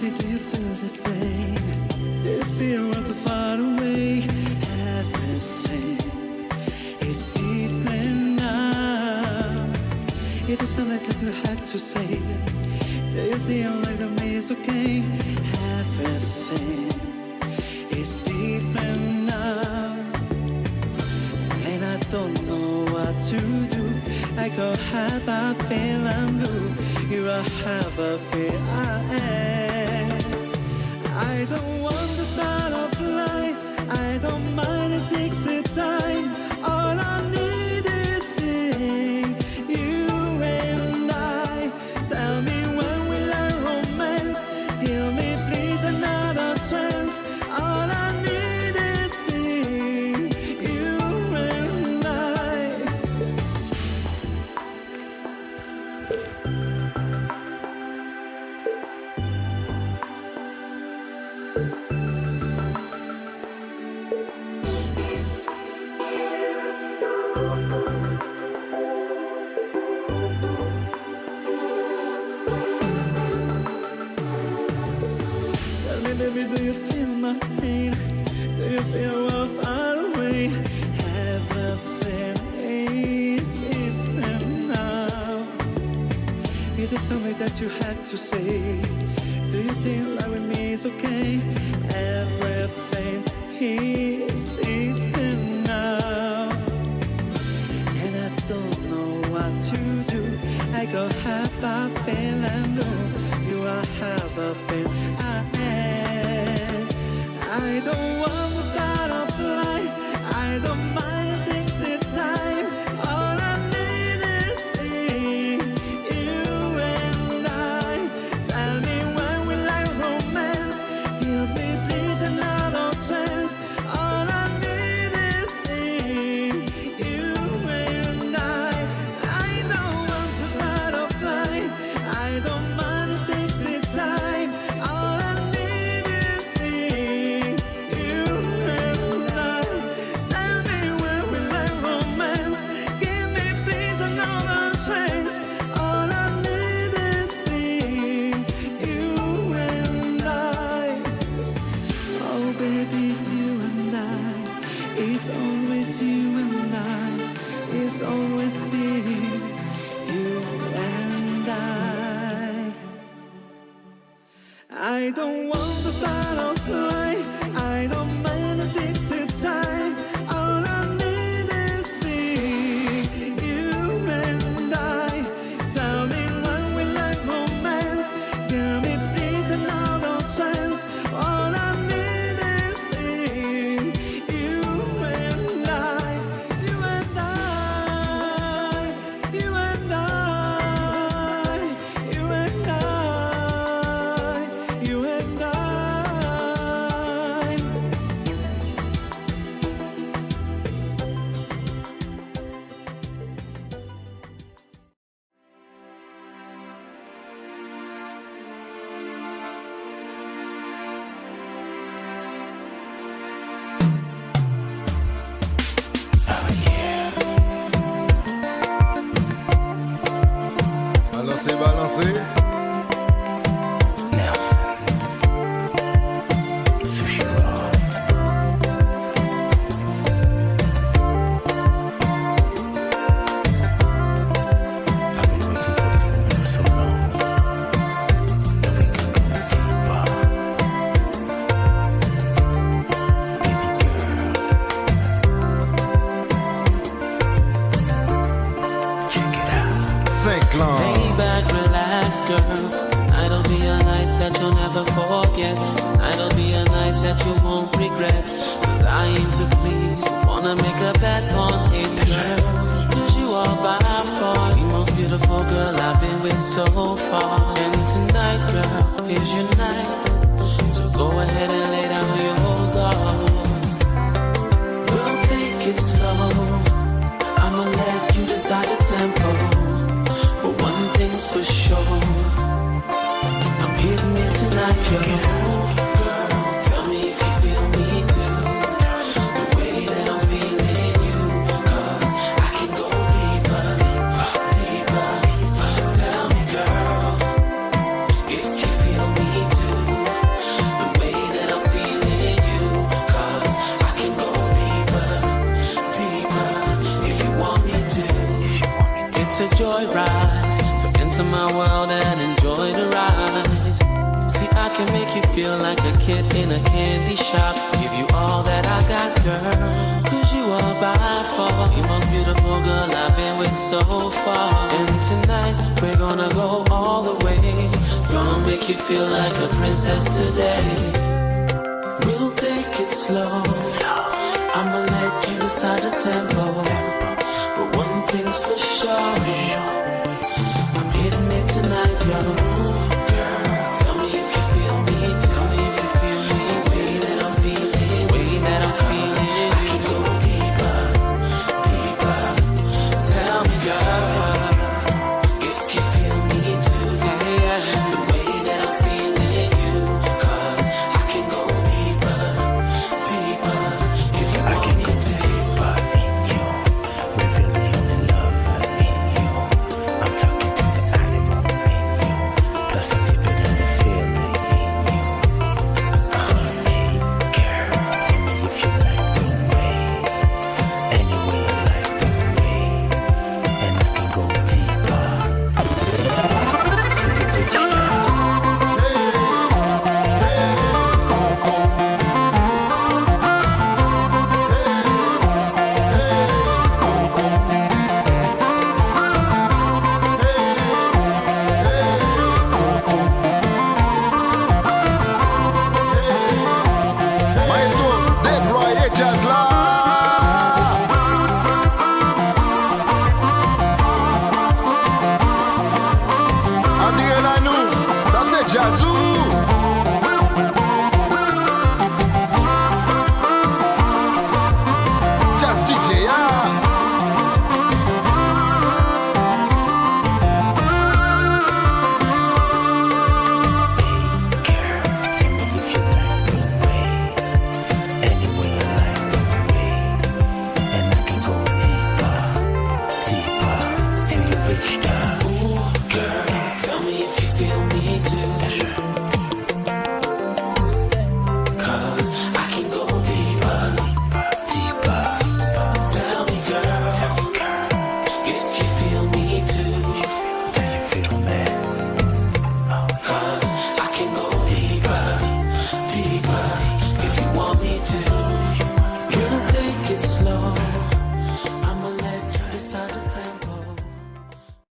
baby, do you feel the same? Do you feel we're too far away? Everything is different now. It is something that you had to say. Do you feel like me is okay? Everything is different now. And I don't know what to do. I go have a feel I'm blue. You have a feel I am. I don't want to start off life. I don't mind, it takes a time. All I need is being you and I. Tell me when will I romance? Give me please another chance. All I need is being you and I. Tell me, baby, do you feel my pain? Do you feel we're far away? Everything is different now. It is something that you had to say. Do you think like with me is okay? Everything is different now. And I don't know what to do. I go have a feeling blue. You are have a feel I am. I don't want to start off life. I don't mind, it takes the time. All I need is being you and I. Tell me when will I romance? Give me please another chance. All I need is being you and I. I don't want to start off life. I don't mind, it takes the time. All I need is being you and I. Tell me when will I romance? Give me please another chance. All I need is being you and I. Oh baby, it's you and I. It's always you and I. It's always being you and I. I don't want to start off life. I don't mind, it takes the time. All I need is being you and I. Tell me when will I romance? Give me please another chance. All I need is being you and I. You and I. You and I. You and I. You and I. Balancez, balancez. Saint-Claude. Lay back, relax, girl. Tonight'll be a night that you'll never forget. Tonight'll be a night that you won't regret. Cause I aim to please, wanna make a bet on it, girl. Cause you are by far the most beautiful girl I've been with so far. And tonight, girl, is your night. So go ahead and lay down your guard. We'll take it slow. I'ma let you decide the tempo. But one thing's for sure, I'm hitting it tonight, girl. Girl, tell me if you feel me too. The way that I'm feeling you. Cause I can go deeper, deeper. Tell me, girl, if you feel me too. can make you feel like a kid in a candy shop. Give you all that I got, girl, 'cause you are by far the most beautiful girl I've been with so far. And tonight, we're gonna go all the way. Gonna make you feel like a princess today. We'll take it slow. I'ma let you decide the tempo. But one thing's for sure, I'm hitting it tonight, yo. Girl, tell me if you feel me. Tell me if you feel me. The way that I'm feeling. The way that I'm feeling. I can go deeper, deeper. Tell me, girl, if you feel me too. Yeah. The way that I'm feeling you. 'Cause I can go deeper, deeper. If you want me to. Deeper in you. Reveal the only love in you. I'm talking to the animal in you. Plus a deeper than the feeling in you. Hey, girl, tell me if you like the way. Anyway, I like the way. And I can go deeper. Maestro, déployez jazz là. Adrien nous, ça c'est jazzou. Jazz DJ, yeah. Girl, tell me if you like the way. Anyway, I like the way. And I can go deeper, deeper till you reach down.